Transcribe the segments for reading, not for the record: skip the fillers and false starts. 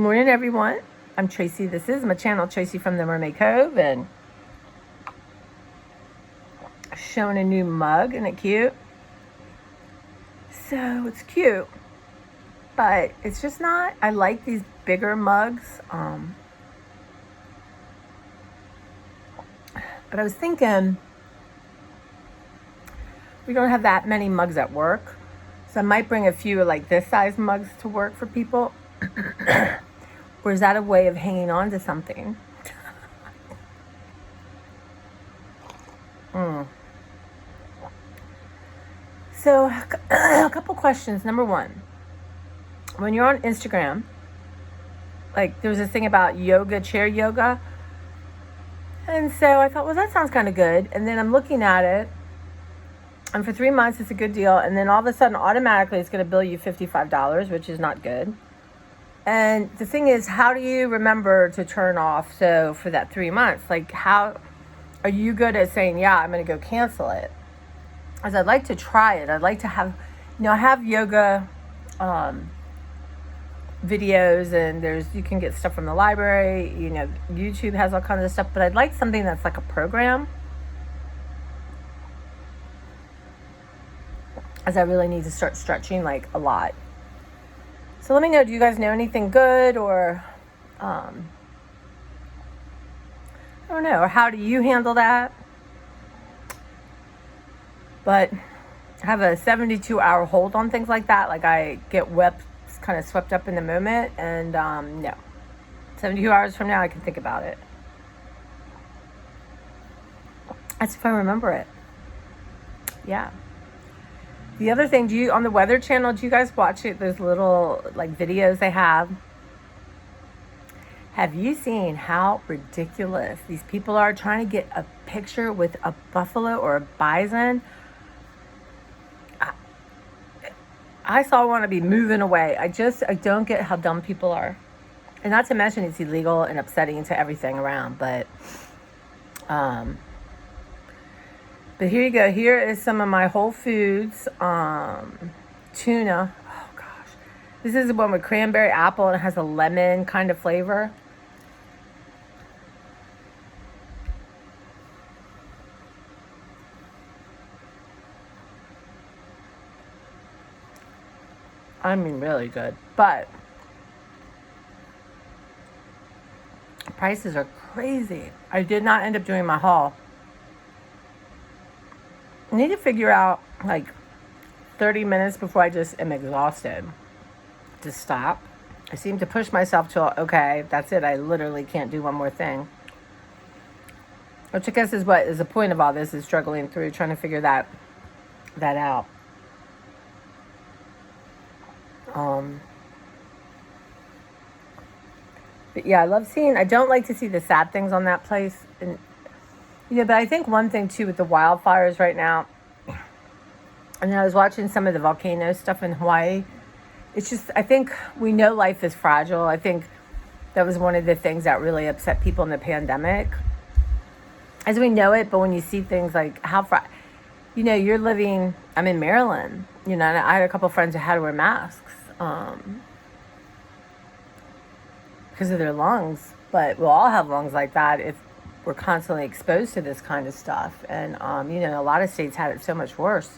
morning, everyone. I'm Tracy. This is my channel, Tracy from the Mermaid Cove, and showing a new mug. Isn't it cute? So it's cute, but it's just not. I like these bigger mugs. But I was thinking we don't have that many mugs at work, so I might bring a few like this size mugs to work for people. Or is that a way of hanging on to something? So a couple questions. Number one, when you're on Instagram, like there was this thing about yoga, chair yoga. And so I thought, well, that sounds kind of good. And then I'm looking at it, and for 3 months, it's a good deal. And then all of a sudden, automatically, it's going to bill you $55, which is not good. And the thing is, how do you remember to turn off? So for that 3 months, like how are you good at saying, yeah, I'm going to go cancel it? As I'd like to try it. I'd like to have, I have yoga videos, and you can get stuff from the library. YouTube has all kinds of stuff, but I'd like something that's like a program, as I really need to start stretching like a lot. So let me know, do you guys know anything good, or I don't know, or how do you handle that? But I have a 72-hour hold on things like that. Like I get kind of swept up in the moment, and no. 72 hours from now, I can think about it. That's if I remember it. Yeah. The other thing, on the Weather Channel, do you guys watch it? Those little like videos they have. Have you seen how ridiculous these people are trying to get a picture with a buffalo or a bison? I saw one to be moving away. I don't get how dumb people are. And not to mention it's illegal and upsetting to everything around. But here you go. Here is some of my Whole Foods tuna. Oh, gosh. This is the one with cranberry apple, and it has a lemon kind of flavor. I mean, really good. But prices are crazy. I did not end up doing my haul. I need to figure out like 30 minutes before I just am exhausted to stop. I seem to push myself to, okay, that's it. I literally can't do one more thing. Which I guess is what is the point of all this, is struggling through trying to figure that out. But yeah, I don't like to see the sad things on that place. And, but I think one thing too with the wildfires right now, and I was watching some of the volcano stuff in Hawaii. It's just, I think we know life is fragile. I think that was one of the things that really upset people in the pandemic, as we know it. But when you see things like you're living, I'm in Maryland, and I had a couple friends who had to wear masks because of their lungs. But we'll all have lungs like that if we're constantly exposed to this kind of stuff. And, a lot of states had it so much worse.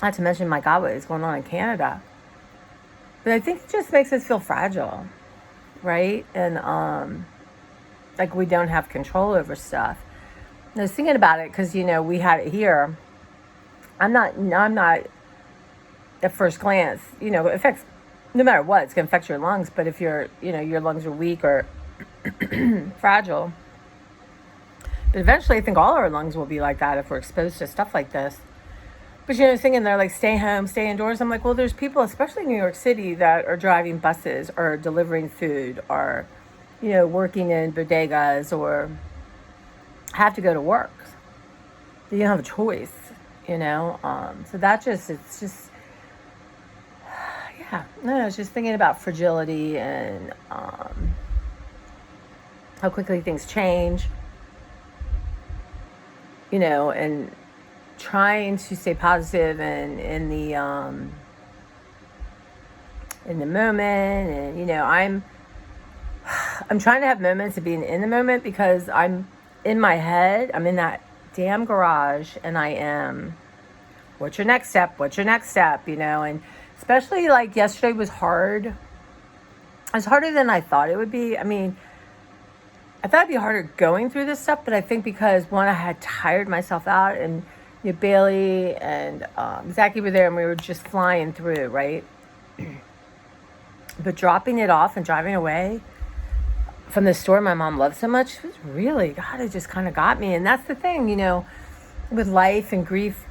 Not to mention, my God, what is going on in Canada. But I think it just makes us feel fragile, right? And like we don't have control over stuff. And I was thinking about it because, we had it here. I'm not at first glance, it affects, no matter what, it's going to affect your lungs. But if your lungs are weak or fragile, but eventually I think all our lungs will be like that if we're exposed to stuff like this. But thinking they're like, stay home, stay indoors. I'm like, well, there's people, especially in New York City, that are driving buses or delivering food or, working in bodegas or have to go to work. You don't have a choice, So it's just, yeah. No, I was just thinking about fragility and how quickly things change, and trying to stay positive and in the in the moment. And, I'm trying to have moments of being in the moment because I'm in my head. I'm in that damn garage and I am, what's your next step? What's your next step? And especially like yesterday was hard. It was harder than I thought it would be. I mean, I thought it'd be harder going through this stuff, but I think because one, I had tired myself out, and Bailey and Zachy were there, and we were just flying through, right? But dropping it off and driving away from the store my mom loves so much was really, God, it just kind of got me. And that's the thing, with life and grief,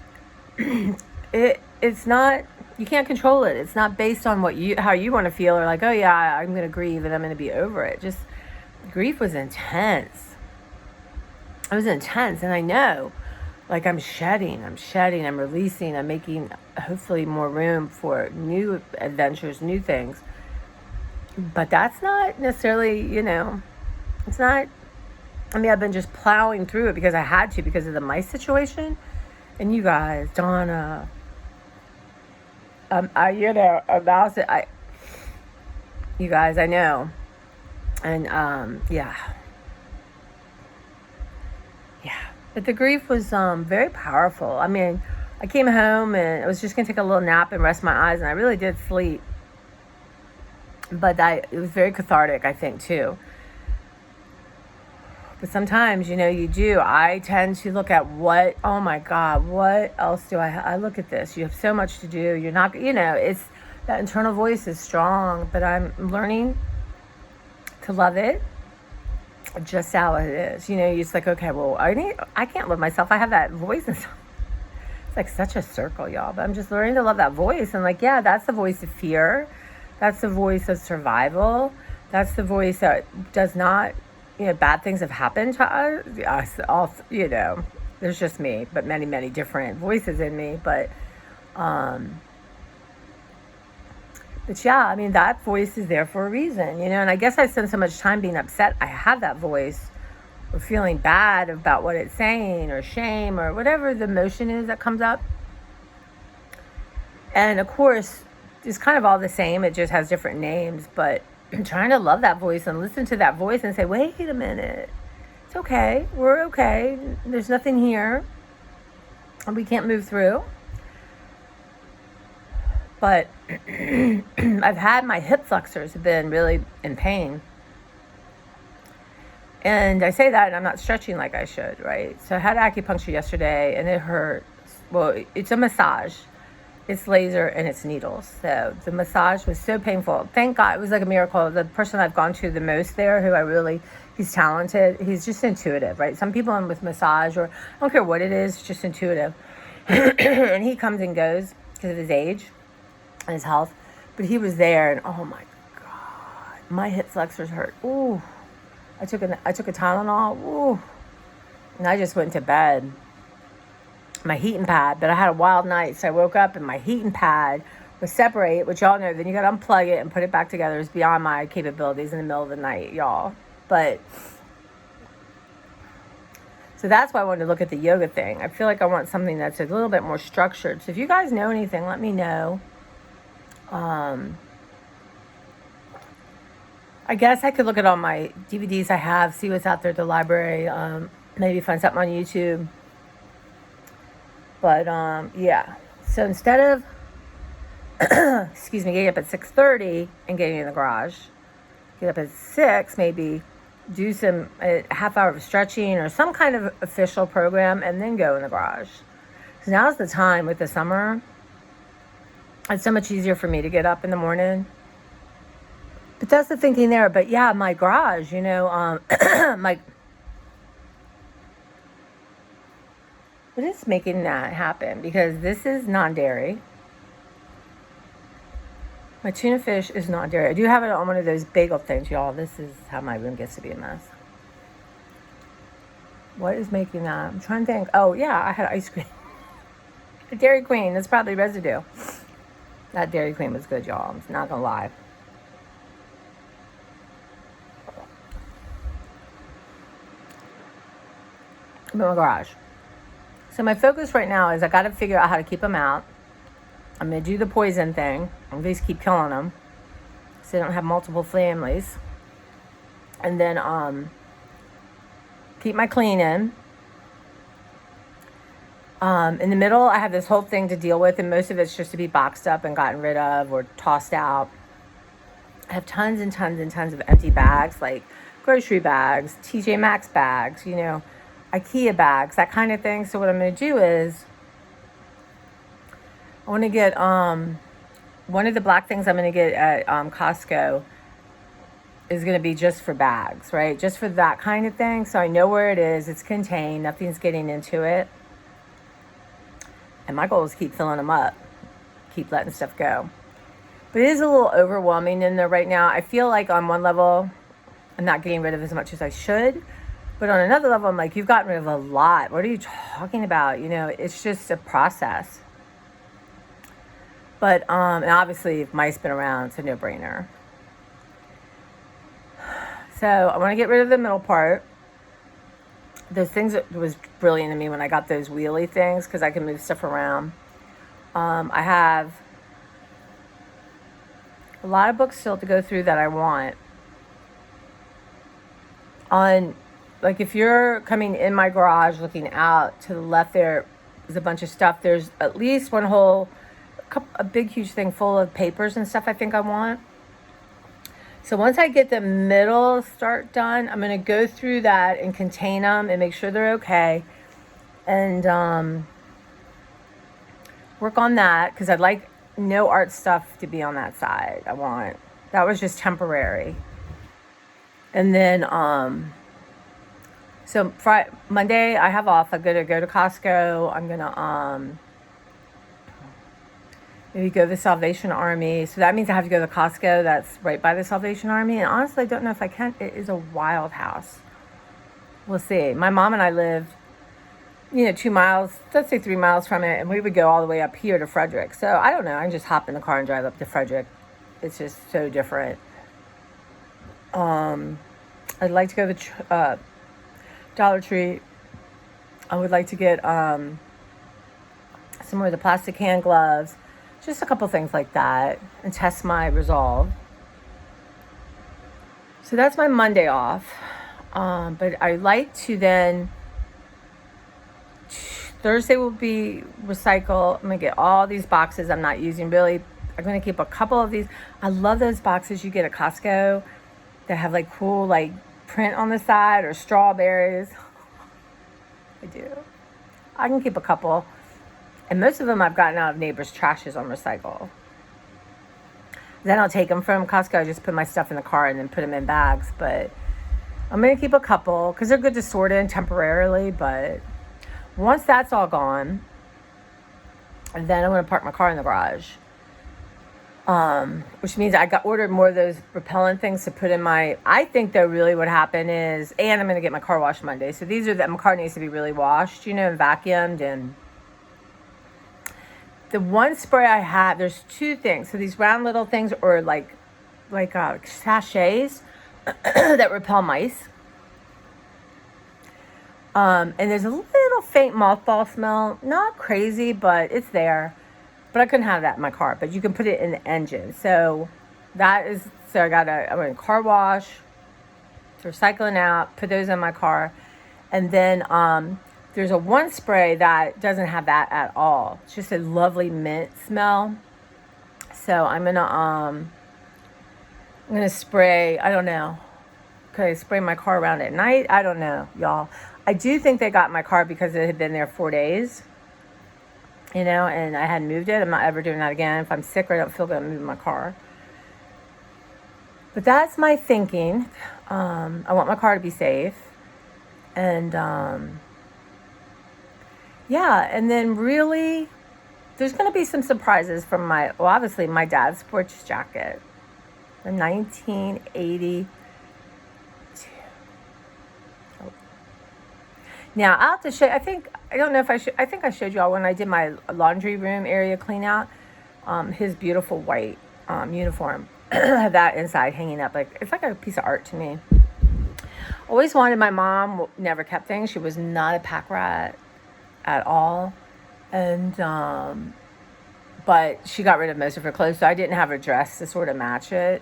it's not, you can't control it. It's not based on how you want to feel, or like, oh yeah, I'm going to grieve and I'm going to be over it. Just grief was intense. It was intense. And I know, like, I'm shedding, I'm releasing, I'm making hopefully more room for new adventures, new things. But that's not necessarily, it's not, I've been just plowing through it because I had to, because of the mice situation. And you guys, Donna, about it, you guys, I know. And, yeah. But the grief was very powerful. I mean, I came home and I was just going to take a little nap and rest my eyes, and I really did sleep. But it was very cathartic, I think, too. But sometimes, you do. I tend to look at oh my God, what else do I look at this. You have so much to do. You're not, it's, that internal voice is strong, but I'm learning to love it just how it is. You're just like, okay, well, I can't love myself. I have that voice. It's like such a circle, y'all. But I'm just learning to love that voice. And like, yeah, that's the voice of fear. That's the voice of survival. That's the voice that does not, bad things have happened to us. All, there's just me, but many, many different voices in me. But yeah, that voice is there for a reason, and I guess I spend so much time being upset. I have that voice, or feeling bad about what it's saying, or shame, or whatever the emotion is that comes up. And of course, it's kind of all the same. It just has different names, but I'm trying to love that voice and listen to that voice and say, wait a minute. It's okay. We're okay. There's nothing here. And we can't move through. But I've had my hip flexors have been really in pain. And I say that and I'm not stretching like I should, right? So I had acupuncture yesterday and it hurt. Well, it's a massage. It's laser and it's needles. So the massage was so painful. Thank God. It was like a miracle. The person I've gone to the most there, he's talented. He's just intuitive, right? Some people with massage, or I don't care what it is, just intuitive. And he comes and goes because of his age and his health. But he was there and oh my God, my hip flexors hurt. Ooh. I took a Tylenol. Ooh. And I just went to bed. My heating pad, but I had a wild night, so I woke up and my heating pad was separated, which y'all know, then you got to unplug it and put it back together. It's beyond my capabilities in the middle of the night, y'all. But so that's why I wanted to look at the yoga thing. I feel like I want something that's a little bit more structured. So if you guys know anything, let me know. I guess I could look at all my DVDs I have, see what's out there at the library, maybe find something on YouTube. But, yeah. So instead of, getting up at 6:30 and getting in the garage, get up at 6, maybe do a half hour of stretching or some kind of official program and then go in the garage. So now's the time with the summer. It's so much easier for me to get up in the morning. But that's the thinking there. But yeah, my garage, what is making that happen? Because this is non-dairy. My tuna fish is non-dairy. I do have it on one of those bagel things, y'all. This is how my room gets to be a mess. What is making that? I'm trying to think. Oh, yeah, I had ice cream. A Dairy Queen. That's probably residue. That Dairy Queen was good, y'all. I'm not going to lie. I'm in my garage. So my focus right now is I got to figure out how to keep them out. I'm going to do the poison thing. At least keep killing them. so they don't have multiple families. And then keep my cleaning. In the middle, I have this whole thing to deal with, and most of it's just to be boxed up and gotten rid of or tossed out. I have tons and tons and tons of empty bags, like grocery bags, TJ Maxx bags, IKEA bags, that kind of thing. So what I'm going to do is I want to get one of the black things I'm going to get at Costco is going to be just for bags, right? Just for that kind of thing. So I know where it is. It's contained. Nothing's getting into it. And my goal is keep filling them up, keep letting stuff go. But it is a little overwhelming in there right now. I feel like on one level, I'm not getting rid of as much as I should. But on another level, I'm like, you've gotten rid of a lot. What are you talking about? It's just a process. But, and obviously, if mice been around, it's a no-brainer. So I want to get rid of the middle part. Those things that was brilliant to me when I got those wheelie things because I can move stuff around. I have a lot of books still to go through that I want. Like if you're coming in my garage looking out to the left, there is a bunch of stuff. There's at least a big huge thing full of papers and stuff I think I want. So once I get the middle start done, I'm going to go through that and contain them and make sure they're okay. And work on that because I'd like no art stuff to be on that side. That was just temporary. And then, so Monday I have off. I'm going to go to Costco. I'm going to maybe go to the Salvation Army. So that means I have to go to Costco that's right by the Salvation Army. And honestly, I don't know if I can. It is a wild house. We'll see. My mom and I live, 2 miles, let's say 3 miles from it. And we would go all the way up here to Frederick. So I don't know. I can just hop in the car and drive up to Frederick. It's just so different. I'd like to go to the Dollar Tree. I would like to get some more of the plastic hand gloves. Just a couple things like that and test my resolve. So that's my Monday off. But I like to then, Thursday will be recycle. I'm going to get all these boxes I'm not using really. I'm going to keep a couple of these. I love those boxes you get at Costco that have like cool like print on the side or strawberries. I do. I can keep a couple. And most of them I've gotten out of neighbors' trashes on recycle. Then I'll take them from Costco. I just put my stuff in the car and then put them in bags. But I'm going to keep a couple because they're good to sort in temporarily. But once that's all gone, then I'm going to park my car in the garage. Which means I ordered more of those repellent things to put in I think though really what happened is, and I'm going to get my car washed Monday. So my car needs to be really washed, and vacuumed and the one spray I had, there's two things. So these round little things or like sachets that repel mice. And there's a little faint mothball smell. Not crazy, but it's there. But I couldn't have that in my car. But you can put it in the engine. So I went to car wash, recycling out, put those in my car. And then there's one spray that doesn't have that at all. It's just a lovely mint smell. So I'm gonna spray. I don't know. Could I spray my car around at night? I don't know, y'all. I do think they got my car because it had been there 4 days. And I hadn't moved it. I'm not ever doing that again. If I'm sick or I don't feel good, I'm moving my car. But that's my thinking. I want my car to be safe. And and then really, there's going to be some surprises from obviously my dad's sports jacket. The 1982. Oh. Now, I'll have to show, I think I showed you all when I did my laundry room area clean out, his beautiful white uniform. I have that inside hanging up. It's like a piece of art to me. Always wanted, my mom never kept things. She was not a pack rat at all. And, but she got rid of most of her clothes. So I didn't have a dress to sort of match it.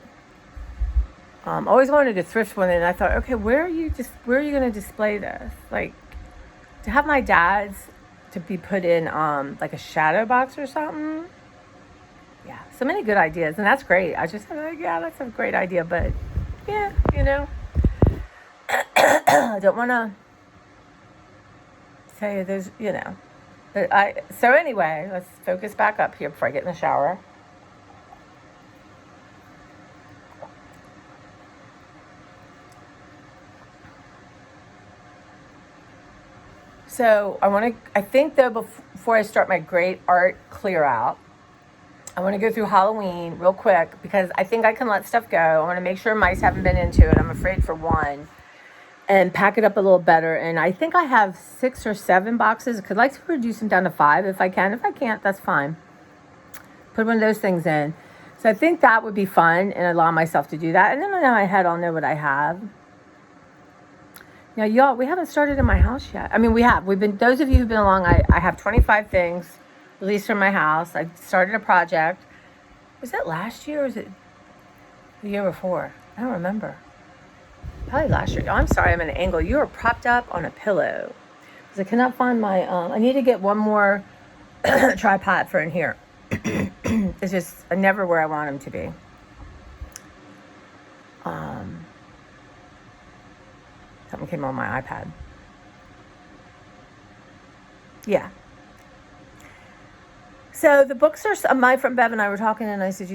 Always wanted to thrift one, and I thought, okay, where are you going to display this? Like, to have my dad's to be put in like a shadow box or something. Yeah, so many good ideas, and that's great. I just thought, like, yeah, that's a great idea, but yeah, I don't want to say there's, so anyway, let's focus back up here before I get in the shower. So I think though, before I start my great art clear out, I want to go through Halloween real quick because I think I can let stuff go. I want to make sure mice haven't been into it. I'm afraid for one. And pack it up a little better. And I think I have 6 or 7 boxes. I'd like to reduce them down to 5 if I can. If I can't, that's fine. Put one of those things in. So I think that would be fun and allow myself to do that. And then in my head, I'll know what I have. Now, y'all, we haven't started in my house yet. I mean, we have. Those of you who've been along, I have 25 things released from my house. I started a project. Was that last year or was it the year before? I don't remember. Probably last year. Oh, I'm sorry, I'm at an angle. You are propped up on a pillow. Because I cannot find my, I need to get one more tripod for in here. It's just never where I want them to be. Something came on my iPad. Yeah. So the books are, my friend Bev and I were talking, and I said,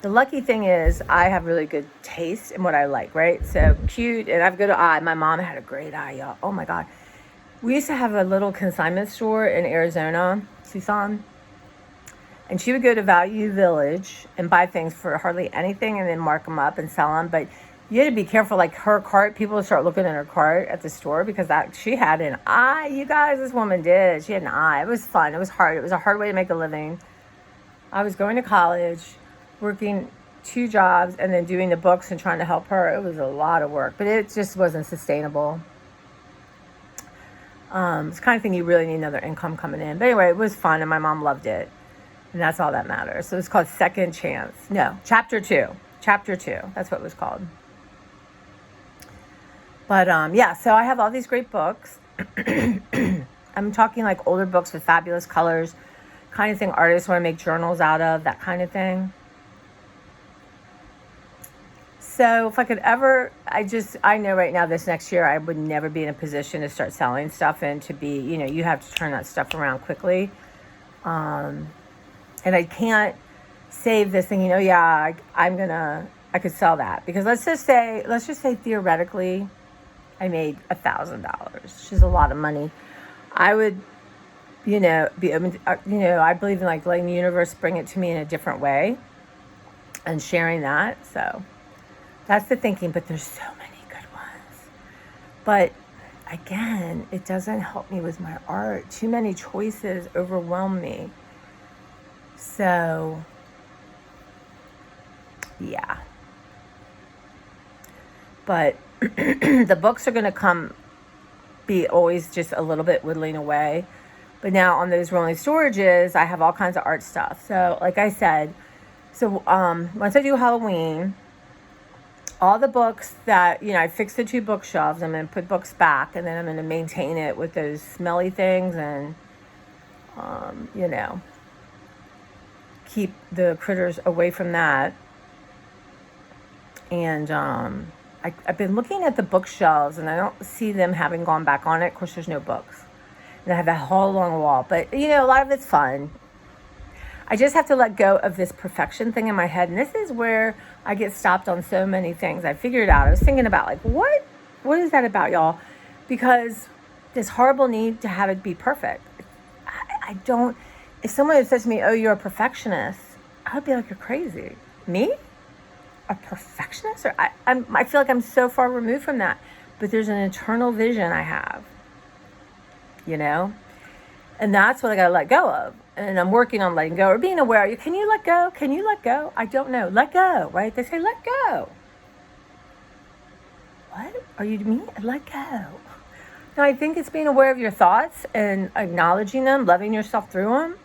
the lucky thing is I have really good taste in what I like, right? So cute, and I have a good eye. My mom had a great eye, y'all. Oh my God. We used to have a little consignment store in Arizona, Tucson, and she would go to Value Village and buy things for hardly anything and then mark them up and sell them. But you had to be careful, like her cart, people would start looking at her cart at the store because she had an eye. You guys, this woman did. She had an eye. It was fun. It was hard. It was a hard way to make a living. I was going to college, working 2 jobs, and then doing the books and trying to help her. It was a lot of work, but it just wasn't sustainable. It's the kind of thing you really need another income coming in. But anyway, it was fun, and my mom loved it. And that's all that matters. So it's called Second Chance. No, Chapter 2. Chapter 2. That's what it was called. But yeah, so I have all these great books. I'm talking like older books with fabulous colors, kind of thing artists want to make journals out of, that kind of thing. So if I could ever, I know right now this next year I would never be in a position to start selling stuff and to be, you have to turn that stuff around quickly. And I can't save this thing, I could sell that. Because let's just say theoretically, I made $1,000, which is a lot of money. I would, be open to, I believe in like letting the universe bring it to me in a different way and sharing that. So that's the thinking, but there's so many good ones. But again, it doesn't help me with my art. Too many choices overwhelm me. So, yeah. But the books are going to be always just a little bit whittling away. But now on those rolling storages, I have all kinds of art stuff. So like I said, once I do Halloween, all the books that, I fix the 2 bookshelves. I'm going to put books back, and then I'm going to maintain it with those smelly things and, keep the critters away from that. And I've been looking at the bookshelves, and I don't see them having gone back on it. Of course, there's no books. And I have that whole long wall. But, a lot of it's fun. I just have to let go of this perfection thing in my head. And this is where I get stopped on so many things. I figured out. I was thinking about, like, what is that about, y'all? Because this horrible need to have it be perfect. I don't... If someone had said to me, oh, you're a perfectionist, I would be like, you're crazy. Me? A perfectionist? Or I feel like I'm so far removed from that. But there's an internal vision I have. And that's what I got to let go of. And I'm working on letting go or being aware. Can you let go? Can you let go? I don't know. Let go, right? They say, let go. What are you mean? Let go. No, I think it's being aware of your thoughts and acknowledging them, loving yourself through them.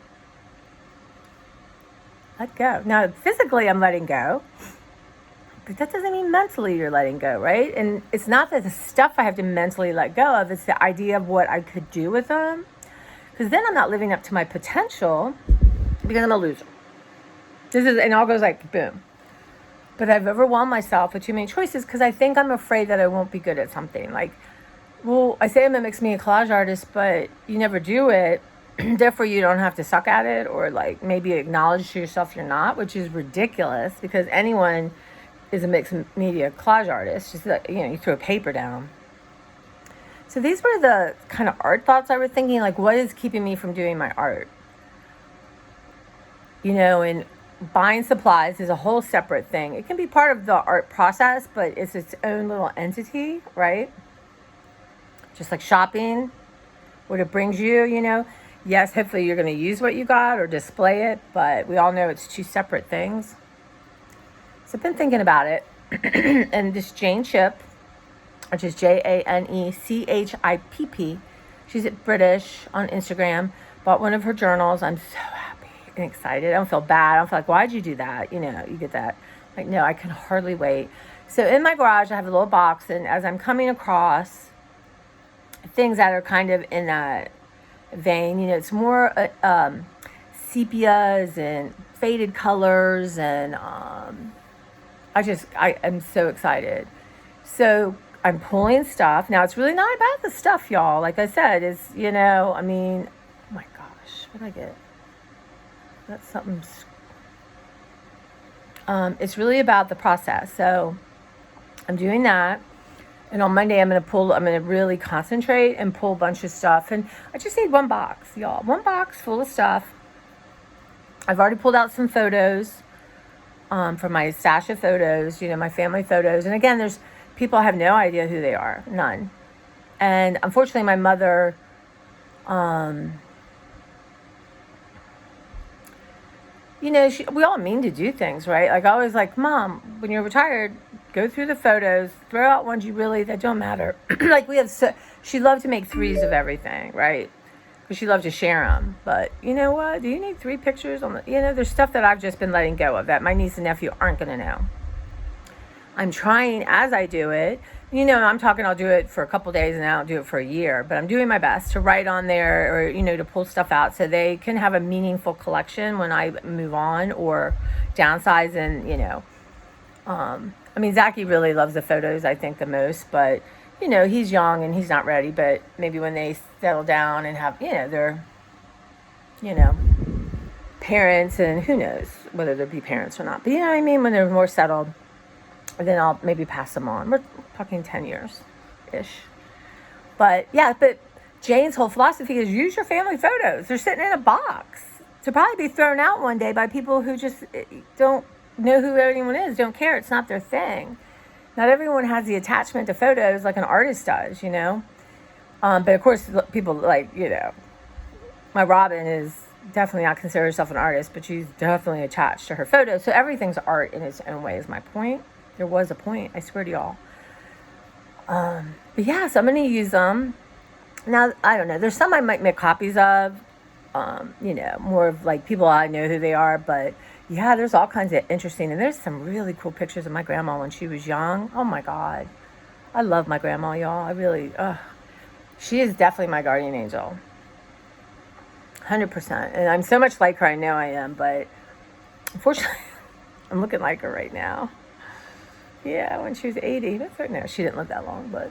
Let go. Now, physically, I'm letting go. But that doesn't mean mentally you're letting go, right? And it's not that the stuff I have to mentally let go of, it's the idea of what I could do with them. Because then I'm not living up to my potential because I'm a loser. And it all goes like boom. But I've overwhelmed myself with too many choices because I think I'm afraid that I won't be good at something. Like, well, I say I'm a mixed media collage artist, but you never do it. Therefore, you don't have to suck at it or like maybe acknowledge to yourself you're not, which is ridiculous because anyone is a mixed media collage artist. Just that, you throw a paper down. So these were the kind of art thoughts I was thinking, like what is keeping me from doing my art? And buying supplies is a whole separate thing. It can be part of the art process, but it's its own little entity, right? Just like shopping, what it brings you, Yes, hopefully you're going to use what you got or display it, but we all know it's two separate things. So I've been thinking about it. And this Jane Chipp, which is JaneChipp, she's British on Instagram, bought one of her journals. I'm so happy and excited. I don't feel bad. I don't feel like, why'd you do that? You get that. Like, no, I can hardly wait. So in my garage, I have a little box, and as I'm coming across things that are kind of in that vein, it's more sepias and faded colors, and I am so excited. So I'm pulling stuff. Now, it's really not about the stuff, y'all. Like I said, it's, oh my gosh, what did I get? That's something. It's really about the process. So I'm doing that. And on Monday, I'm going to really concentrate and pull a bunch of stuff. And I just need one box, y'all. One box full of stuff. I've already pulled out some photos from my stash of photos, my family photos. And again, there's people have no idea who they are. None. And unfortunately, my mother, we all mean to do things, right? Like I always like, Mom, when you're retired, go through the photos, throw out ones that don't matter. Like she loved to make threes of everything, right? Because she loved to share them. But you know what? Do you need 3 pictures on there's stuff that I've just been letting go of that my niece and nephew aren't going to know. I'm trying as I do it. I'm talking I'll do it for a couple days and I don't do it for a year. But I'm doing my best to write on there or, to pull stuff out so they can have a meaningful collection when I move on or downsize and, Zachy really loves the photos, I think, the most. But, he's young and he's not ready. But maybe when they settle down and have, their, parents and who knows whether they'll be parents or not. But, when they're more settled, then I'll maybe pass them on. We're talking 10 years-ish. But Jane's whole philosophy is use your family photos. They're sitting in a box to probably be thrown out one day by people who just don't know who anyone is, don't care. It's not their thing. Not everyone has the attachment to photos like an artist does, But of course, people like, my Robin is definitely not consider herself an artist, but she's definitely attached to her photos. So everything's art in its own way is my point. There was a point, I swear to y'all. So I'm going to use them. Now, I don't know. There's some I might make copies of, more of like people I know who they are. But yeah, there's all kinds of interesting. And there's some really cool pictures of my grandma when she was young. Oh my God. I love my grandma, y'all. I really, she is definitely my guardian angel. 100%. And I'm so much like her, I know I am. But unfortunately, I'm looking like her right now. Yeah, when she was 80. That's right. No, she didn't live that long, but.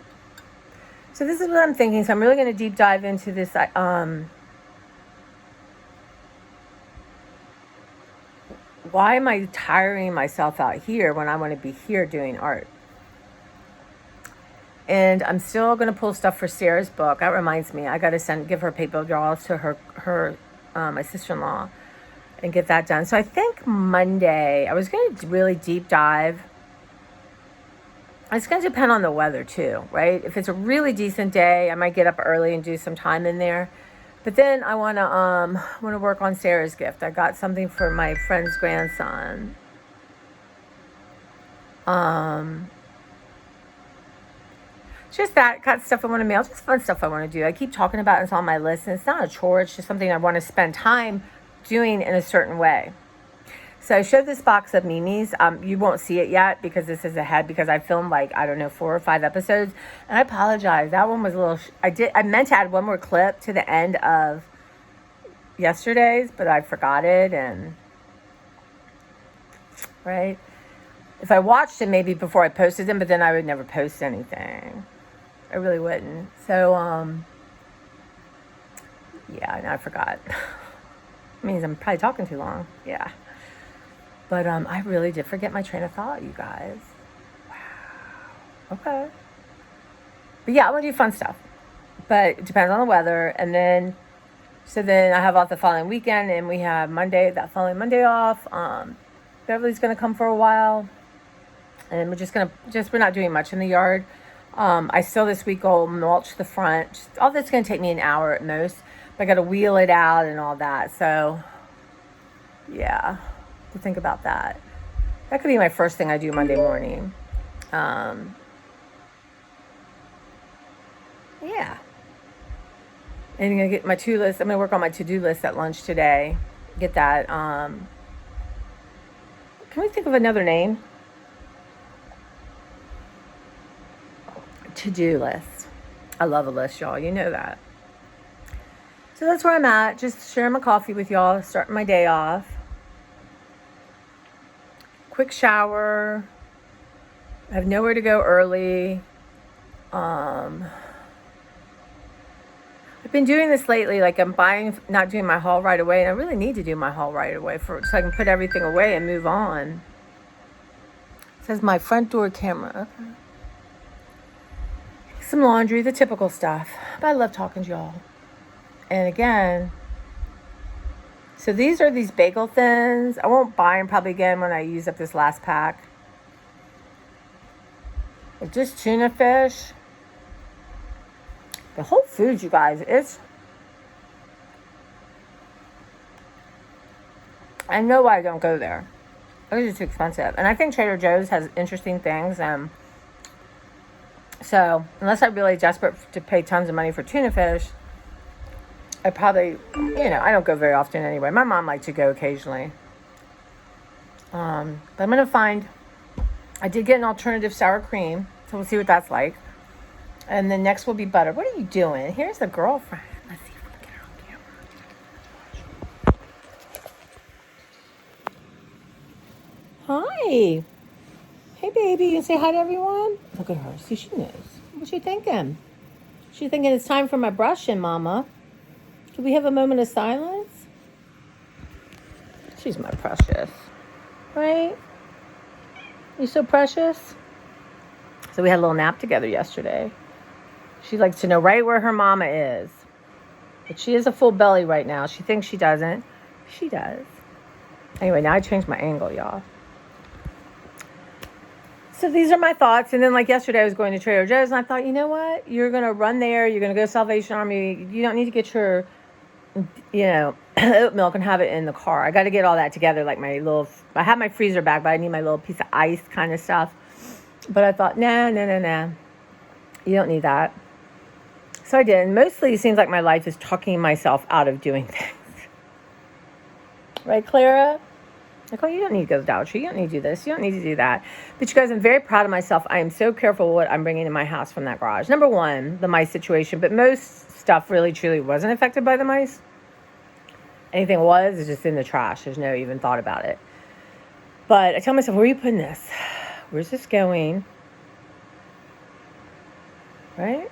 So this is what I'm thinking. So I'm really going to deep dive into this. Why am I tiring myself out here when I want to be here doing art? And I'm still going to pull stuff for Sarah's book. That reminds me, I got to give her paper draws to her my sister-in-law and get that done. So I think Monday, I was going to really deep dive. It's going to depend on the weather too, right? If it's a really decent day, I might get up early and do some time in there. But then I want to work on Sarah's gift. I got something for my friend's grandson. Just that, got stuff I want to mail, just fun stuff I want to do. I keep talking about it, it's on my list, and it's not a chore, it's just something I want to spend time doing in a certain way. So I showed this box of Mimi's. You won't see it yet because this is ahead because I filmed like, I don't know, 4 or 5 episodes. And I apologize. That one was a little, I meant to add one more clip to the end of yesterday's, but I forgot it. And, right? If I watched it maybe before I posted them, but then I would never post anything. I really wouldn't. So, yeah, now I forgot. Means I'm probably talking too long. Yeah. But I really did forget my train of thought, you guys. Wow. Okay. But yeah, I want to do fun stuff. But it depends on the weather. And then, so then I have off the following weekend, and we have that following Monday off. Beverly's going to come for a while. And we're not doing much in the yard. I still this week will mulch the front. All that's going to take me an hour at most. But I got to wheel it out and all that. So, yeah. To think about that. That could be my first thing I do Monday morning. Yeah. And I'm going to get my to-do list. I'm going to work on my to-do list at lunch today. Get that. Can we think of another name? To-do list. I love a list, y'all. You know that. So that's where I'm at. Just sharing my coffee with y'all. Starting my day off. Quick shower. I have nowhere to go early. I've been doing this lately. Like I'm not doing my haul right away. And I really need to do my haul right away so I can put everything away and move on. It says my front door camera. Okay. Some laundry, the typical stuff. But I love talking to y'all. And again, so these are these bagel thins. I won't buy them probably again when I use up this last pack. It's just tuna fish. The Whole Foods, you guys, I know why I don't go there. It's just too expensive. And I think Trader Joe's has interesting things. So unless I'm really desperate to pay tons of money for tuna fish, I probably, I don't go very often anyway. My mom liked to go occasionally. But I'm going to I did get an alternative sour cream. So we'll see what that's like. And then next will be butter. What are you doing? Here's the girlfriend. Let's see if we can get her on camera. Hi. Hey, baby. You say hi to everyone? Look at her. See, she knows. What's she thinking? She's thinking it's time for my brushing, Mama. Can we have a moment of silence? She's my precious. Right? You so precious? So we had a little nap together yesterday. She likes to know right where her mama is. But she is a full belly right now. She thinks she doesn't. She does. Anyway, now I changed my angle, y'all. So these are my thoughts. And then like yesterday, I was going to Trader Joe's. And I thought, you know what? You're going to run there. You're going to go to Salvation Army. You don't need to get your, oat milk and have it in the car. I got to get all that together. Like I have my freezer bag, but I need my little piece of ice kind of stuff. But I thought, nah. You don't need that. So I did. And mostly it seems like my life is talking myself out of doing things. Right, Clara? Like, oh, you don't need to go to the Dollar Tree. You don't need to do this. You don't need to do that. But you guys, I'm very proud of myself. I am so careful what I'm bringing in my house from that garage. Number one, the mice situation. But most stuff really, truly wasn't affected by the mice. Anything was is just in the trash. There's no even thought about it. But I tell myself, where are you putting this? Where's this going? Right?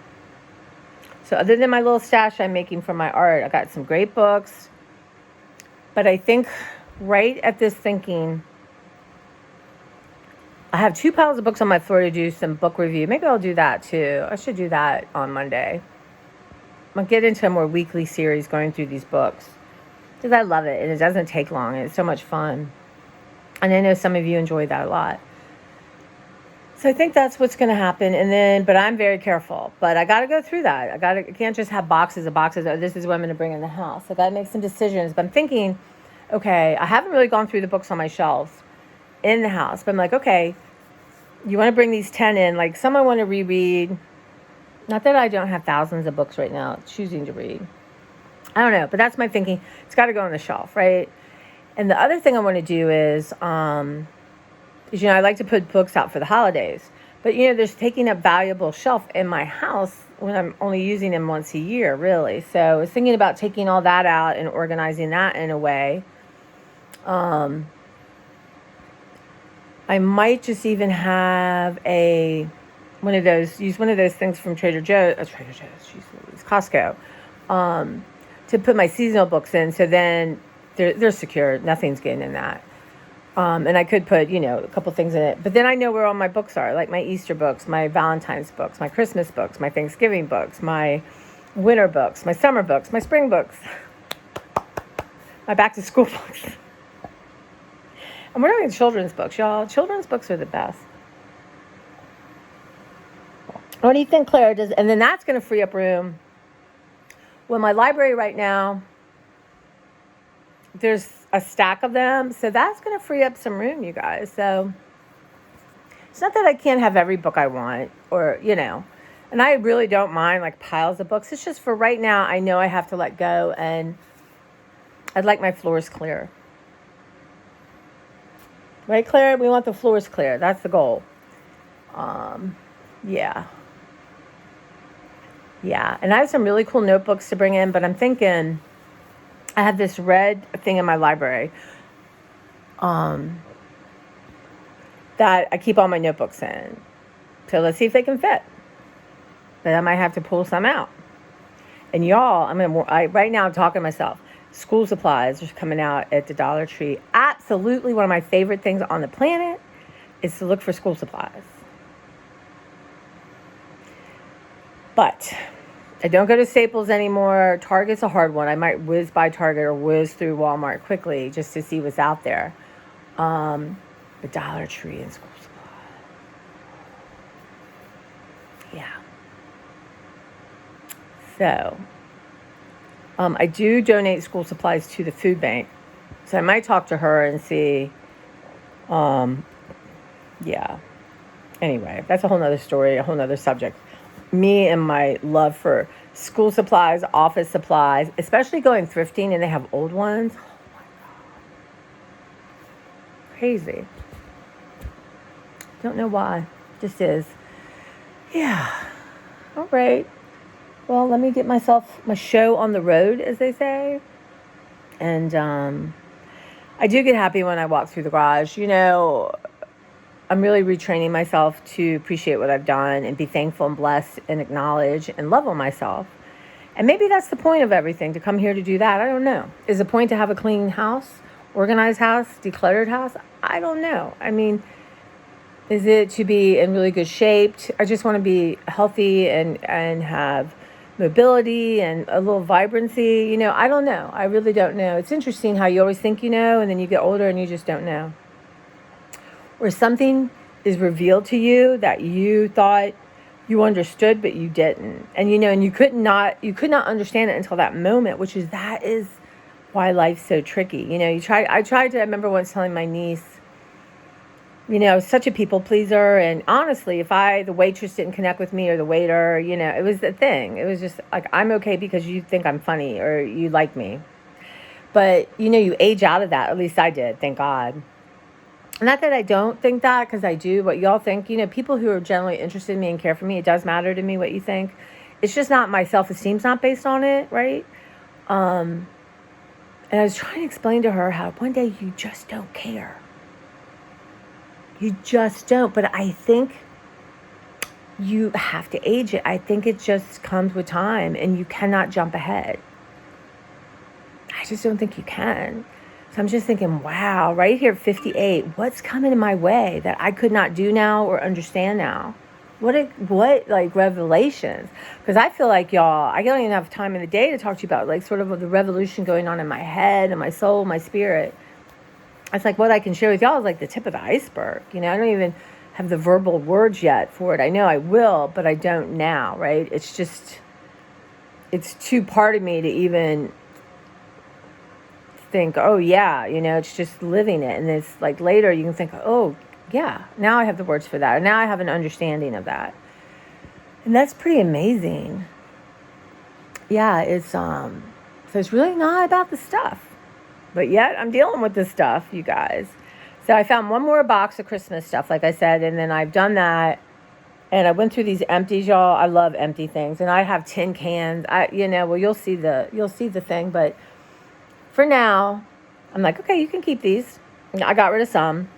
So other than my little stash I'm making for my art, I got some great books. But I think right at this thinking, I have 2 piles of books on my floor to do some book review. Maybe I'll do that too. I should do that on Monday. I'll get into a more weekly series going through these books. Because I love it. And it doesn't take long. And it's so much fun. And I know some of you enjoy that a lot. So I think that's what's going to happen. But I'm very careful. But I got to go through that. I can't just have boxes of boxes. Oh, this is what I'm going to bring in the house. I got to make some decisions. But I'm thinking, okay, I haven't really gone through the books on my shelves in the house. But I'm like, okay, you want to bring these 10 in. Like some I want to reread. Not that I don't have thousands of books right now choosing to read. I don't know. But that's my thinking. It's got to go on the shelf, right? And the other thing I want to do is, I like to put books out for the holidays. But, there's taking up valuable shelf in my house when I'm only using them once a year, really. So I was thinking about taking all that out and organizing that in a way. I might just even have use one of those things from Costco, to put my seasonal books in. So then they're secure. Nothing's getting in that. And I could put, a couple things in it. But then I know where all my books are, like my Easter books, my Valentine's books, my Christmas books, my Thanksgiving books, my winter books, my summer books, my spring books, my back to school books. And we're not in children's books, y'all. Children's books are the best. What do you think, Claire? And then that's going to free up room. Well, my library right now, there's a stack of them. So that's going to free up some room, you guys. So it's not that I can't have every book I want or, and I really don't mind like piles of books. It's just for right now, I know I have to let go, and I'd like my floors clear. Right, Claire? We want the floors clear. That's the goal. Yeah. Yeah. And I have some really cool notebooks to bring in, but I'm thinking I have this red thing in my library that I keep all my notebooks in. So let's see if they can fit. But I might have to pull some out. And y'all, right now I'm talking to myself. School supplies are coming out at the Dollar Tree. Absolutely one of my favorite things on the planet is to look for school supplies. But I don't go to Staples anymore. Target's a hard one. I might whiz by Target or whiz through Walmart quickly just to see what's out there. The Dollar Tree and school supplies. Yeah. So, I do donate school supplies to the food bank. So I might talk to her and see. Yeah. Anyway, that's a whole nother story, a whole nother subject. Me and my love for school supplies, office supplies, especially going thrifting and they have old ones. Oh my God. Crazy. Don't know why. Just is. Yeah. All right. Well, let me get my show on the road, as they say. And I do get happy when I walk through the garage. I'm really retraining myself to appreciate what I've done and be thankful and blessed and acknowledge and love on myself. And maybe that's the point of everything, to come here to do that. I don't know. Is the point to have a clean house, organized house, decluttered house? I don't know. I mean, is it to be in really good shape? I just want to be healthy and have mobility and a little vibrancy. I don't know. I really don't know. It's interesting how you always think and then you get older and you just don't know. Or something is revealed to you that you thought you understood, but you didn't. And, and you could not understand it until that moment, that is why life's so tricky. I remember once telling my niece, I was such a people pleaser. And honestly, if the waitress didn't connect with me or the waiter, it was the thing. It was just like, I'm okay because you think I'm funny or you like me. But, you age out of that. At least I did. Thank God. Not that I don't think that, because I do. What y'all think, people who are generally interested in me and care for me, it does matter to me what you think. It's just not, my self-esteem's not based on it, right? And I was trying to explain to her how one day you just don't care. You just don't. But I think you have to age it. I think it just comes with time, and you cannot jump ahead. I just don't think you can. So I'm just thinking, wow, right here at 58, what's coming in my way that I could not do now or understand now? What revelations? Because I feel like, y'all, I don't even have time in the day to talk to you about sort of the revolution going on in my head and my soul, my spirit. It's like what I can share with y'all is like the tip of the iceberg. I don't even have the verbal words yet for it. I know I will, but I don't now, right? It's too part of me to even think, oh yeah, it's just living it. And it's like later you can think, oh yeah, now I have the words for that. And now I have an understanding of that. And that's pretty amazing. Yeah, it's so it's really not about the stuff. But yet, I'm dealing with this stuff, you guys. So I found one more box of Christmas stuff, like I said, and then I've done that. And I went through these empties, y'all. I love empty things, and I have tin cans. Well, you'll see the thing, but for now, I'm like, okay, you can keep these. I got rid of some,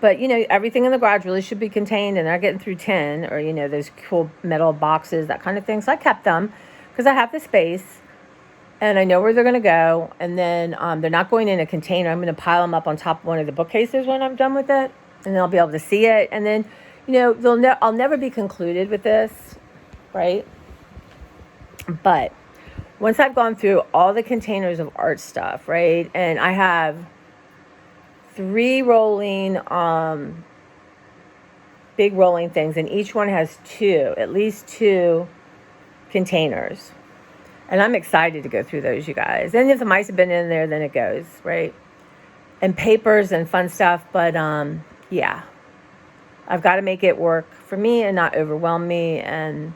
but everything in the garage really should be contained, and they're getting through tin or those cool metal boxes, that kind of thing. So I kept them because I have the space. And I know where they're going to go. And then they're not going in a container. I'm going to pile them up on top of one of the bookcases when I'm done with it. And they'll be able to see it. And then, I'll never be concluded with this, right? But once I've gone through all the containers of art stuff, right? And I have 3 rolling, big rolling things. And each one has at least two containers. And I'm excited to go through those, you guys. And if the mice have been in there, then it goes, right? And papers and fun stuff. But, yeah. I've got to make it work for me and not overwhelm me. And,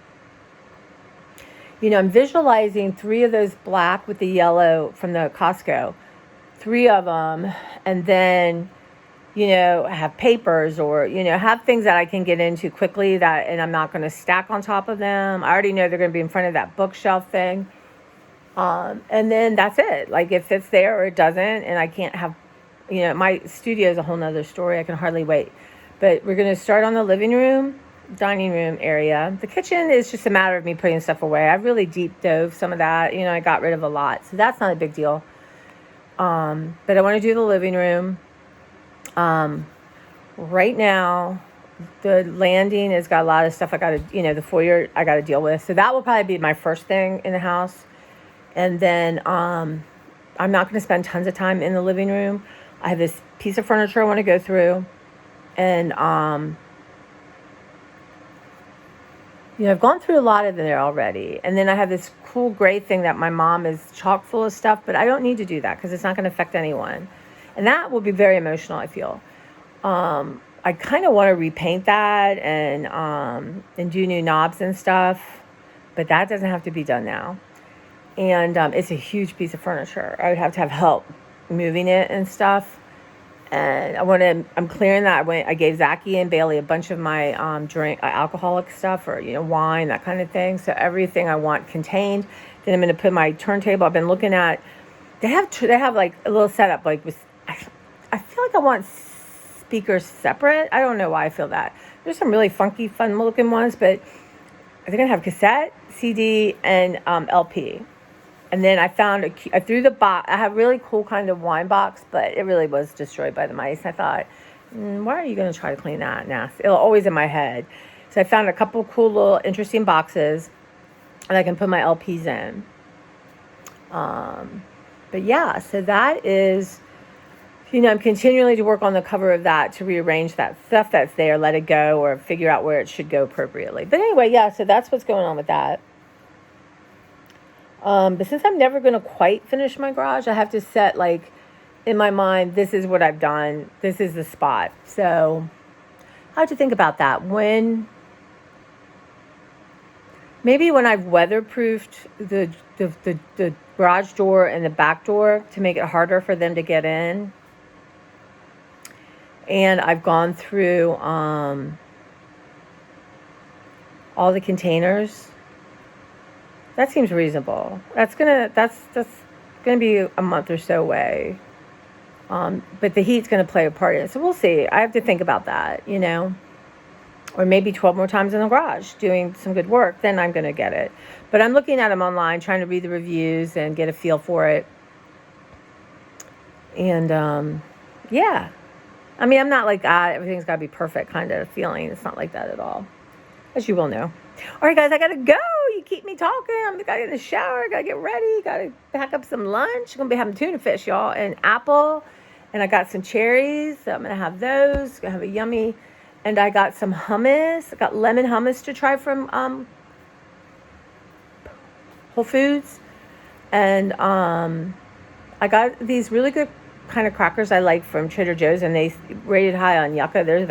I'm visualizing 3 of those black with the yellow from the Costco. 3 of them. And then, have papers or, have things that I can get into quickly and I'm not going to stack on top of them. I already know they're going to be in front of that bookshelf thing. And then that's it. Like if it's there or it doesn't, and I can't have, my studio is a whole nother story. I can hardly wait. But we're going to start on the living room, dining room area. The kitchen is just a matter of me putting stuff away. I really deep dove some of that. I got rid of a lot. So that's not a big deal. But I want to do the living room. Right now, the landing has got a lot of stuff I got to, the foyer I got to deal with. So that will probably be my first thing in the house. And then I'm not going to spend tons of time in the living room. I have this piece of furniture I want to go through. And, I've gone through a lot of there already. And then I have this cool gray thing that my mom is chock full of stuff. But I don't need to do that because it's not going to affect anyone. And that will be very emotional, I feel. I kind of want to repaint that and do new knobs and stuff. But that doesn't have to be done now. And it's a huge piece of furniture. I would have to have help moving it and stuff. And I'm clearing that. I gave Zachy and Bailey a bunch of my alcoholic stuff or, wine, that kind of thing. So everything I want contained. Then I'm going to put my turntable. I've been looking at, they have like a little setup, like I feel like I want speakers separate. I don't know why I feel that. There's some really funky, fun looking ones, but they're going to have cassette, CD, and LP. And then I threw the box. I have a really cool kind of wine box, but it really was destroyed by the mice. I thought, why are you going to try to clean that? Nasty. It'll always in my head. So I found a couple cool little interesting boxes, and I can put my LPs in. But yeah, so that is, I'm continually to work on the cover of that to rearrange that stuff that's there, let it go, or figure out where it should go appropriately. But anyway, yeah, so that's what's going on with that. But since I'm never going to quite finish my garage, I have to set, like, in my mind, this is what I've done. This is the spot. So I have to think about that. Maybe when I've weatherproofed the garage door and the back door to make it harder for them to get in. And I've gone through all the containers. That seems reasonable. That's gonna be a month or so away. But the heat's gonna play a part in it. So we'll see. I have to think about that, Or maybe 12 more times in the garage doing some good work, then I'm gonna get it. But I'm looking at them online, trying to read the reviews and get a feel for it. And yeah. I mean, I'm not like everything's gotta be perfect kind of feeling. It's not like that at all. As you will know. All right, guys, I gotta go. You keep me talking. I gotta get in the shower. Gotta get ready. Gotta pack up some lunch. I'm gonna be having tuna fish, y'all, and apple. And I got some cherries. So I'm gonna have those. Gonna have a yummy. And I got some hummus. I got lemon hummus to try from Whole Foods. And I got these really good kind of crackers I like from Trader Joe's, and they rated high on yucca. They're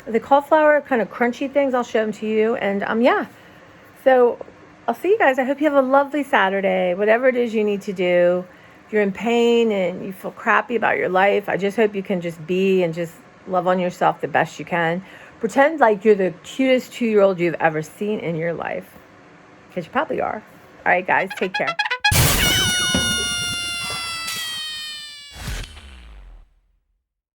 the cauliflower kind of crunchy things. I'll show them to you. And yeah, so I'll see you guys. I hope you have a lovely Saturday. Whatever it is you need to do, you're in pain and you feel crappy about your life, I just hope you can just be and just love on yourself the best you can. Pretend like you're the cutest 2-year-old you've ever seen in your life, because you probably are. All right, guys, take care.